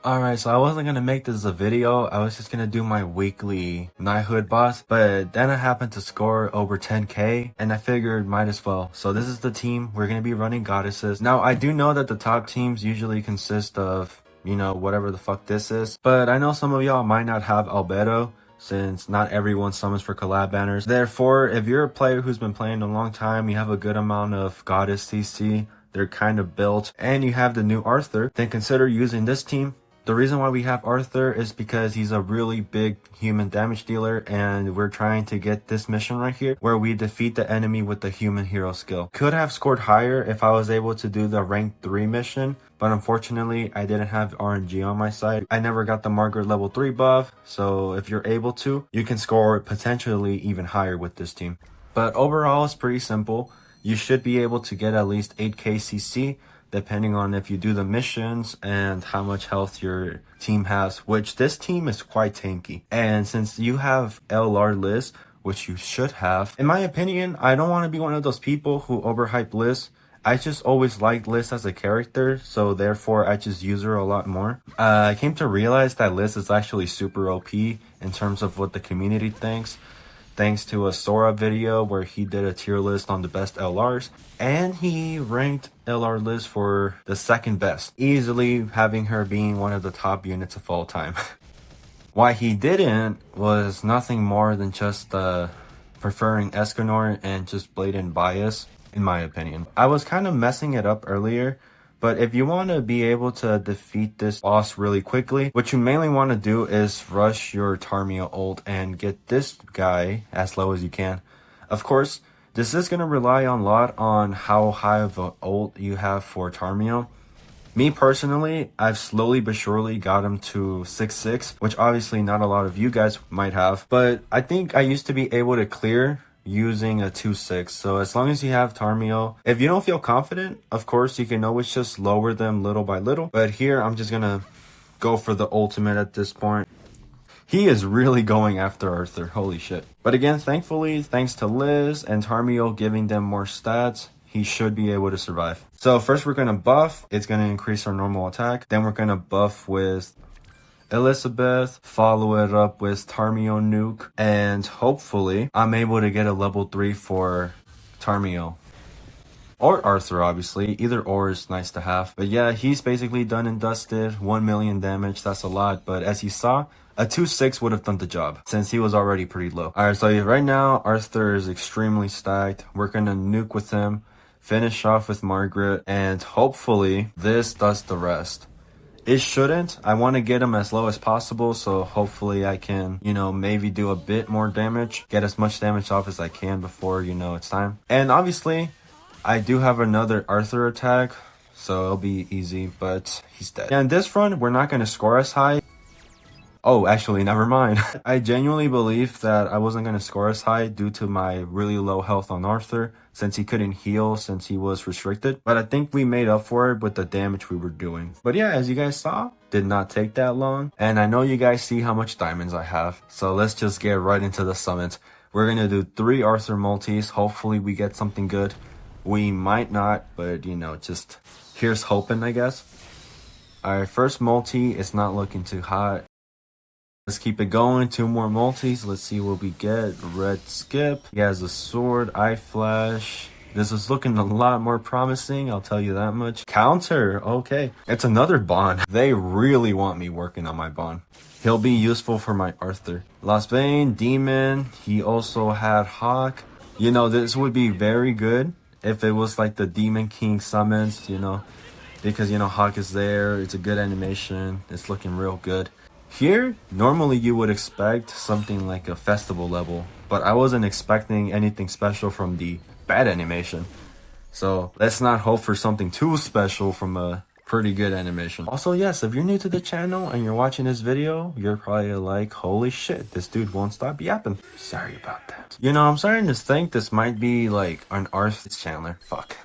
Alright, so I wasn't gonna make this a video, I was just gonna do my weekly knighthood boss, but then I happened to score over 10k, and I figured might as well. So this is the team, we're gonna be running goddesses. Now, I do know that the top teams usually consist of, you know, whatever the fuck this is, but I know some of y'all might not have owww, since not everyone summons for collab banners. Therefore, if you're a player who's been playing a long time, you have a good amount of goddess CC, they're kind of built, and you have the new Arthur, then consider using this team. The reason why we have Arthur is because he's a really big human damage dealer, and we're trying to get this mission right here where we defeat the enemy with the human hero skill. Could have scored higher if I was able to do the rank 3 mission, but unfortunately I didn't have RNG on my side. I never got the Margaret level 3 buff, so if you're able to, you can score potentially even higher with this team. But overall, it's pretty simple. You should be able to get at least 8k CC, depending on if you do the missions and how much health your team has, which this team is quite tanky. And since you have LR Liz, which you should have, in my opinion, I don't want to be one of those people who overhype Liz. I just always liked Liz as a character, so therefore I just use her a lot more. I came to realize that Liz is actually super OP in terms of what the community thinks, thanks to a Sora video where he did a tier list on the best LRs, and he ranked LR Liz for the second best, easily having her being one of the top units of all time. Why he didn't was nothing more than just preferring Escanor and just blatant bias, in my opinion. I was kind of messing it up earlier, but if you want to be able to defeat this boss really quickly, what you mainly want to do is rush your Tarmia ult and get this guy as low as you can. Of course, this is going to rely a lot on how high of an ult you have for Tarmia. Me personally, I've slowly but surely got him to 6-6, which obviously not a lot of you guys might have, but I think I used to be able to clear using a 2-6. So as long as you have Tarmio, if you don't feel confident, of course you can always just lower them little by little, but here I'm just gonna go for the ultimate at this point. He is really going after Arthur, holy shit. But again, thankfully, thanks to Liz and Tarmio giving them more stats, he should be able to survive. So first we're gonna buff, it's gonna increase our normal attack, then we're gonna buff with Elizabeth, follow it up with Tarmio nuke, and hopefully I'm able to get a level 3 for Tarmio. Or Arthur, obviously. Either or is nice to have. But yeah, he's basically done and dusted. 1 million damage, that's a lot. But as you saw, a 2-6 would have done the job, since he was already pretty low. Alright, so right now, Arthur is extremely stacked. We're gonna nuke with him, finish off with Margaret, and hopefully this does the rest. It shouldn't. I want to get him as low as possible, so hopefully I can, you know, maybe do a bit more damage, get as much damage off as I can before, you know, it's time. And obviously, I do have another Arthur attack, so it'll be easy, but he's dead. And this run, we're not going to score as high. Oh, actually, never mind. I genuinely believe that I wasn't going to score as high due to my really low health on Arthur, since he couldn't heal since he was restricted. But I think we made up for it with the damage we were doing. But yeah, as you guys saw, did not take that long. And I know you guys see how much diamonds I have. So let's just get right into the summons. We're going to do 3 Arthur multis. Hopefully we get something good. We might not, but you know, just here's hoping, I guess. Alright, first multi is not looking too hot. Let's keep it going. 2 more multis. Let's see what we get. Red skip. He has a sword. Eye flash. This is looking a lot more promising, I'll tell you that much. Counter. Okay. It's another bond. They really want me working on my bond. He'll be useful for my Arthur. Lost Vein. Demon. He also had Hawk. You know, this would be very good if it was like the Demon King summons, you know. Because, you know, Hawk is there. It's a good animation. It's looking real good. Here, normally you would expect something like a festival level, but I wasn't expecting anything special from the bad animation. So let's not hope for something too special from a pretty good animation. Also, yes, if you're new to the channel and you're watching this video, you're probably like, holy shit, this dude won't stop yapping. Sorry about that. You know, I'm starting to think this might be like an Arthur channel. Fuck.